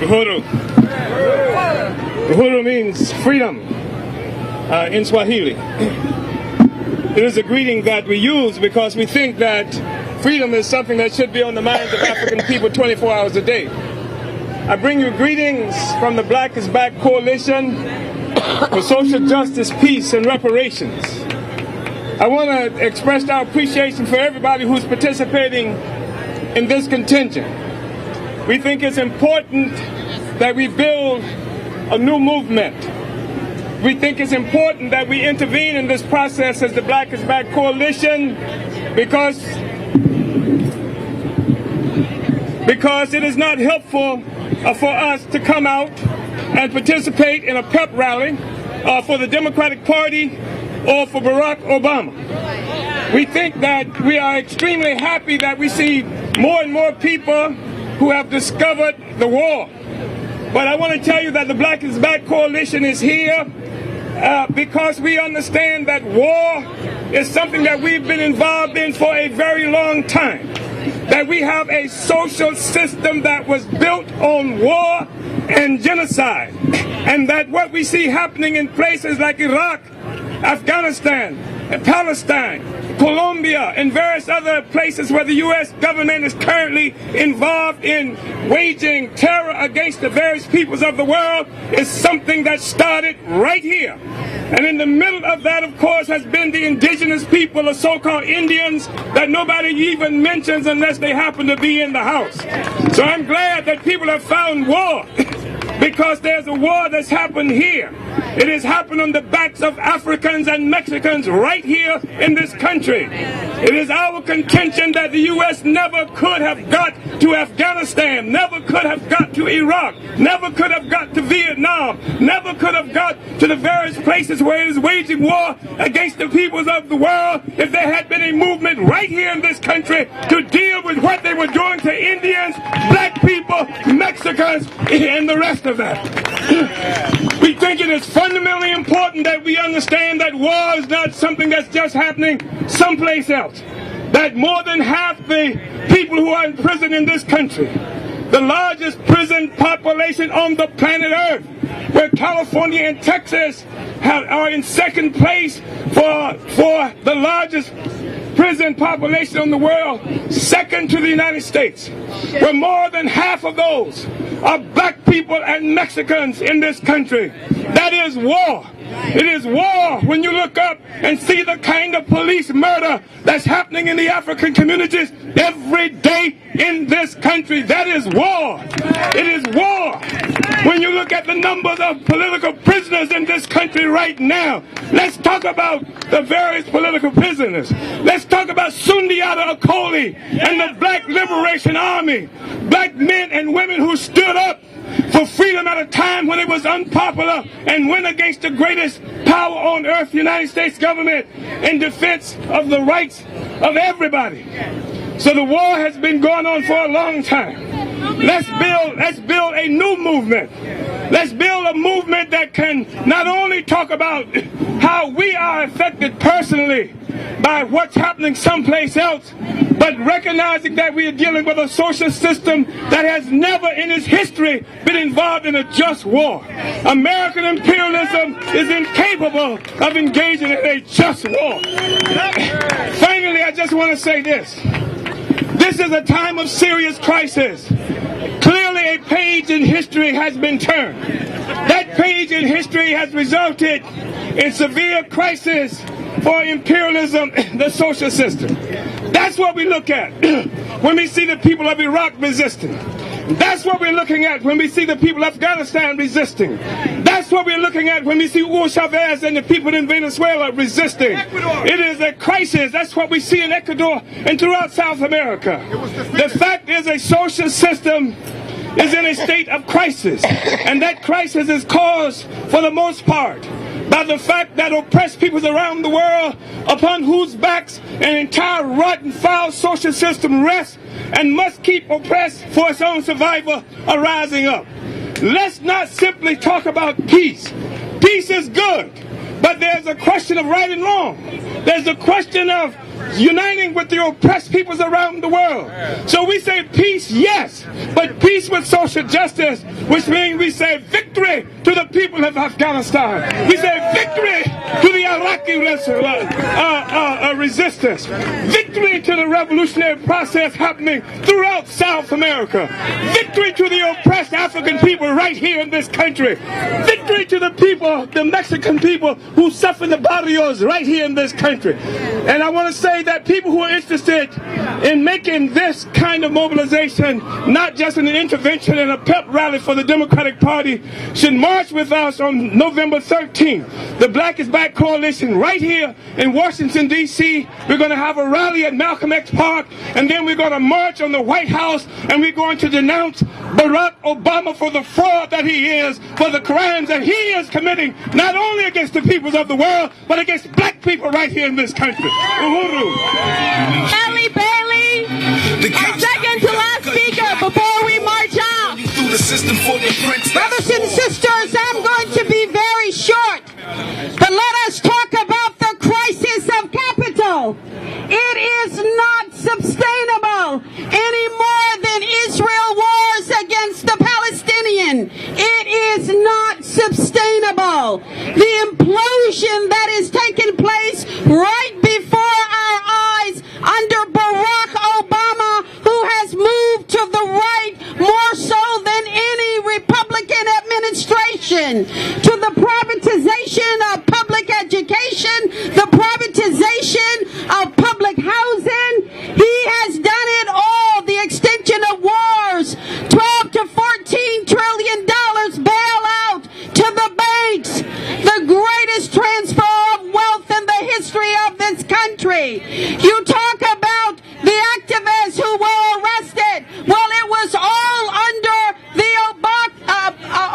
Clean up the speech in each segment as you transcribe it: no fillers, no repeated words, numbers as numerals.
Uhuru. Uhuru means freedom in Swahili. It is a greeting that we use because we think that freedom is something that should be on the minds of African people 24 hours a day. I bring you greetings from the Black is Back Coalition for Social Justice, Peace, and Reparations. I want to express our appreciation for everybody who's participating in this contingent. We think it's important that we build a new movement. We think it's important that we intervene in this process as the Black is Back Coalition because it is not helpful for us to come out and participate in a pep rally for the Democratic Party or for Barack Obama. We think that we are extremely happy that we see more and more people who have discovered the war. But I want to tell you that the Black is Back Coalition is here because we understand that war is something that we've been involved in for a very long time. That we have a social system that was built on war and genocide. And that what we see happening in places like Iraq, Afghanistan, Palestine, Colombia, and various other places where the U.S. government is currently involved in waging terror against the various peoples of the world is something that started right here. And in the middle of that, of course, has been the indigenous people, the so-called Indians, that nobody even mentions unless they happen to be in the house. So I'm glad that people have found war. Because there's a war that's happened here. It has happened on the backs of Africans and Mexicans right here in this country. It is our contention that the U.S. never could have got to Afghanistan, never could have got to Iraq, never could have got to Vietnam, never could have got to the various places where it is waging war against the peoples of the world if there had been a movement right here in this country to deal with what they were doing to Indians, black people, Mexicans, and the rest of that. We think it is fundamentally important that we understand that war is not something that's just happening someplace else. That more than half the people who are in prison in this country, the largest prison population on the planet Earth, where California and Texas are in second place for the largest prison population in the world, second to the United States, where more than half of those are black people and Mexicans in this country. That is war. It is war when you look up and see the kind of police murder that's happening in the African communities every day in this country. That is war. It is war. When you look at the numbers of political prisoners in this country right now, let's talk about the various political prisoners. Let's talk about Sundiata Acoli and the Black Liberation Army. Black men and women who stood up for freedom at a time when it was unpopular and went against the greatest power on earth, the United States government, in defense of the rights of everybody. So the war has been going on for a long time. Let's build a new movement. Let's build a movement that can not only talk about how we are affected personally by what's happening someplace else, but recognizing that we are dealing with a social system that has never in its history been involved in a just war. American imperialism is incapable of engaging in a just war. Finally, I just want to say this. This is a time of serious crisis. Clearly a page in history has been turned. That page in history has resulted in severe crisis for imperialism, the social system. That's what we look at when we see the people of Iraq resisting. That's what we're looking at when we see the people of Afghanistan resisting. That's what we're looking at when we see Hugo Chavez and the people in Venezuela resisting. It is a crisis. That's what we see in Ecuador and throughout South America. The fact is a social system is in a state of crisis. And that crisis is caused, for the most part, by the fact that oppressed peoples around the world, upon whose backs an entire rotten, foul social system rests and must keep oppressed for its own survival, are rising up. Let's not simply talk about peace. Peace is good, but there's a question of right and wrong. There's a question of uniting with the oppressed peoples around the world. So we say peace, yes, but peace with social justice, which means we say victory to the people of Afghanistan. We say victory to the Iraqi resistance. Victory to the revolutionary process happening throughout South America. Victory to the oppressed African people right here in this country. Victory to the people, the Mexican people who suffer the barrios right here in this country. And I want to say that people who are interested in making this kind of mobilization, not just an intervention and a pep rally for the Democratic Party, should march with us on November 13th. The Black is Back Coalition right here in Washington, D.C. We're going to have a rally at Malcolm X Park, and then we're going to march on the White House, and we're going to denounce Barack Obama for the fraud that he is, for the crimes that he is committing, not only against the peoples of the world, but against black people right here in this country. Uhuru. Halle Bailey, our second to last speaker before we march out. Brothers and sisters, I'm going to be very short, but let us talk about the crisis of capital. It is not sustainable any more than Israel wars against the Palestinian. It is not sustainable. The implosion that is taking place right before our eyes under Barack Obama, who has moved to the right more so than any Republican administration, to the privatization of public education, the privatization of public housing. He has done it all. The extension of wars, $12 to $14 trillion bailout to the banks, the greatest transfer of wealth in the history of this country. You talk about the activists who were arrested. Well, it was all under the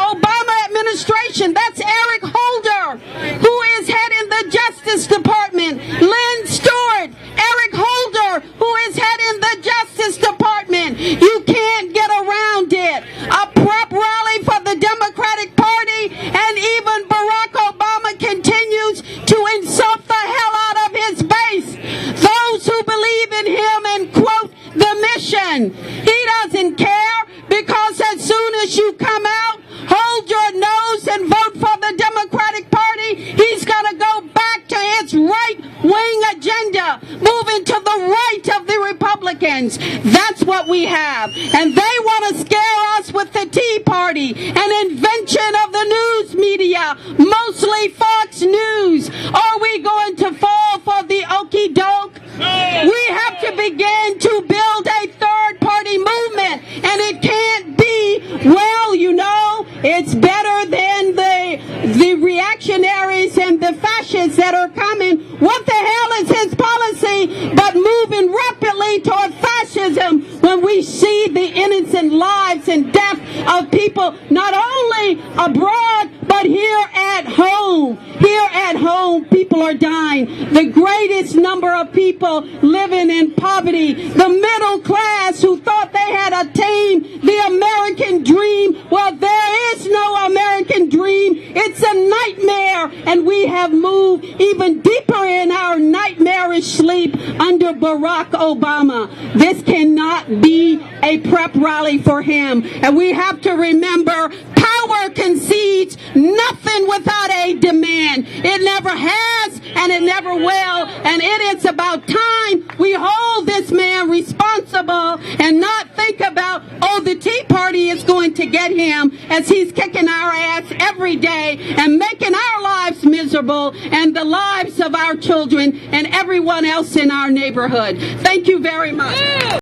Obama administration. That's Eric Holder, who is heading the Justice Department. Lynn Stewart, Eric Holder, who is heading the Justice Department. You can't get around it. A prep rally for the Democratic Party, and even Barack Obama continues to insult the hell out of his base. Those who believe in him and quote the mission. He doesn't care, because as soon as you come out, hold your nose and vote for the Democratic Party, he's going to go back to his right-wing agenda, moving to the right of the Republicans. That's what we have. And they want to scare us with the Tea Party, an invention of the news media, mostly Fox News. Are we going to fall for the okie doke? We have to begin to build a third-party movement, and it can't be, well, you know, it's better than the reactionaries and the fascists that are coming. What the hell is his policy but moving rapidly toward fascism when we see the innocent lives and death of people, not only abroad, but here at home. Here at home, people are dying. The greatest number of people living in poverty. The middle class who thought they had attained the American dream. Well, there is no American dream. It's a nightmare. And we have moved even deeper in our nightmarish sleep under Barack Obama. This cannot be a prep rally for him. And we have to remember, power concedes nothing without a demand. It never has, and it never will. And it is about time we hold this man responsible and not think about, oh, the Tea Party is going to get him, as he's kicking our ass every day and making our lives miserable and the lives of our children and everyone else in our neighborhood. Thank you very much.